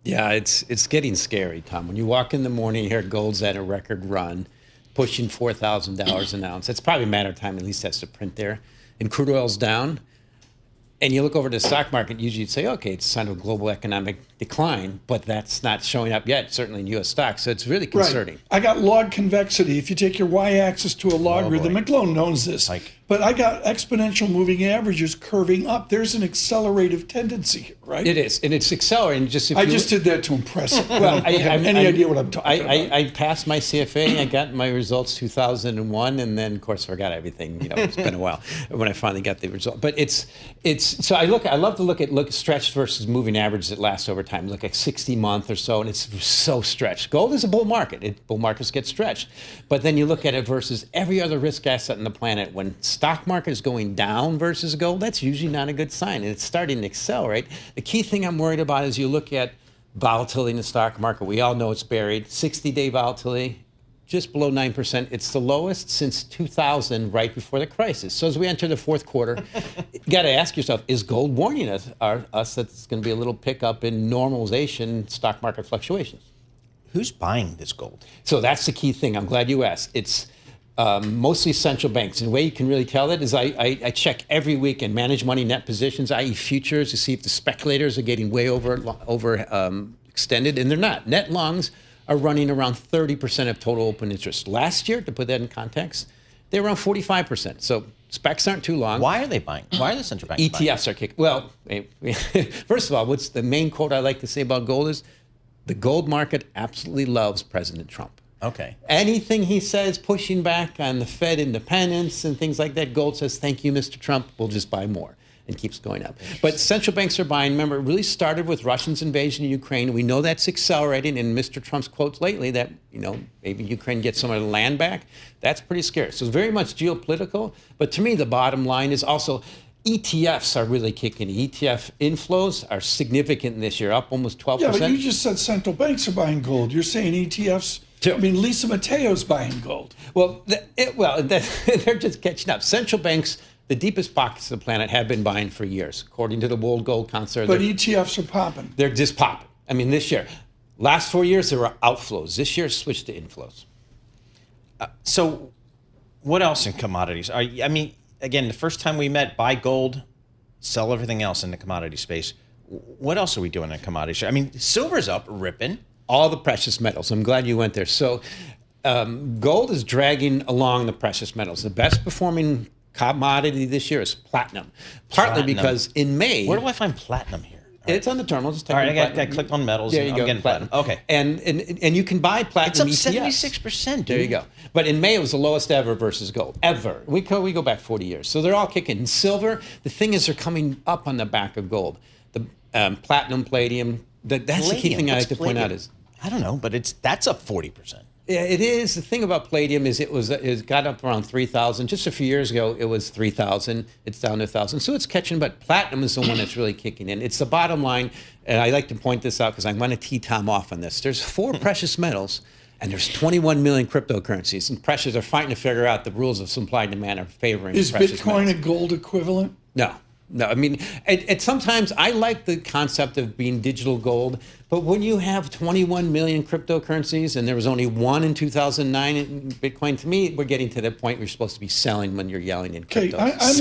Yeah, it's getting scary, Tom. When you walk in the morning, you hear gold's at a record run, pushing $4,000 an ounce. It's probably a matter of time, at least that's the print there. And crude oil's down. And you look over the stock market, usually you'd say, okay, it's a sign of a global economic decline, but that's not showing up yet, certainly in U.S. stocks. So it's really concerning. Right. I got log convexity. If you take your y-axis to a logarithm, McGlone knows this. But I got exponential moving averages curving up. There's an accelerative tendency here, right? It is, and it's accelerating. I just did that to impress him. Well, I have any idea what I'm talking about. I passed my CFA. I got my results 2001, and then, of course, forgot everything. It's been a while when I finally got the result. But it's so I love to look at stretched versus moving averages that last over time. Look at 60-month or so, and it's so stretched. Gold is a bull market. Bull markets get stretched. But then you look at it versus every other risk asset on the planet. When stock market is going down versus gold, that's usually not a good sign, and it's starting to accelerate. The key thing I'm worried about is you look at volatility in the stock market. We all know it's buried. 60-day volatility, just below 9%. It's the lowest since 2000, right before the crisis. So as we enter the fourth quarter, you got to ask yourself, is gold warning us that it's going to be a little pickup in normalization stock market fluctuations? Who's buying this gold? So that's the key thing. I'm glad you asked. It's mostly central banks. And the way you can really tell that is I check every week and manage money net positions, i.e. futures, to see if the speculators are getting way over extended, and they're not. Net longs are running around 30% of total open interest. Last year, to put that in context, they were around 45%. So specs aren't too long. Why are they buying? Why are the central banks buying? ETFs are kicking. Well, first of all, what's the main quote I like to say about gold is, the gold market absolutely loves President Trump. Okay. Anything he says pushing back on the Fed independence and things like that, gold says, thank you, Mr. Trump, we'll just buy more, and keeps going up. But central banks are buying. Remember, it really started with Russia's invasion of Ukraine. We know that's accelerating, and Mr. Trump's quotes lately that, maybe Ukraine gets some of the land back, that's pretty scary. So it's very much geopolitical. But to me, the bottom line is also ETFs are really kicking. ETF inflows are significant this year, up almost 12%. Yeah, but you just said central banks are buying gold. You're saying ETFs... I mean, Lisa Mateo's buying gold. Well, they're just catching up. Central banks, the deepest pockets of the planet, have been buying for years, according to the World Gold Concert. But ETFs are popping. They're just popping. I mean, this year, last 4 years, there were outflows. This year, switched to inflows. So what else in commodities? Again, the first time we met, buy gold, sell everything else in the commodity space. What else are we doing in commodities? I mean, silver's up, ripping. All the precious metals. I'm glad you went there. So gold is dragging along the precious metals. The best performing commodity this year is platinum. Partly because in May... Where do I find platinum here? It's on the terminal. Just all right, I clicked on metals. There you go. I'm getting platinum. Okay. And you can buy platinum ETFs. It's up 76%, dude. There you go. But in May, it was the lowest ever versus gold. Ever. We go back 40 years. So they're all kicking. In silver, the thing is they're coming up on the back of gold. The platinum, palladium, that's the key thing I like to point out is... I don't know, but that's up 40%. Yeah, it is. The thing about palladium is it got up around 3,000. Just a few years ago, it was 3,000. It's down to 1,000. So it's catching, but platinum is the one that's really kicking in. It's the bottom line, and I like to point this out because I'm going to tee Tom off on this. There's 4 precious metals, and there's 21 million cryptocurrencies. And precious are fighting to figure out the rules of supply and demand are favoring Is precious Bitcoin metals. a gold equivalent? No, I mean, sometimes I like the concept of being digital gold, but when you have 21 million cryptocurrencies and there was only one in 2009 in Bitcoin, to me, we're getting to the point where you're supposed to be selling when you're yelling in crypto. Okay,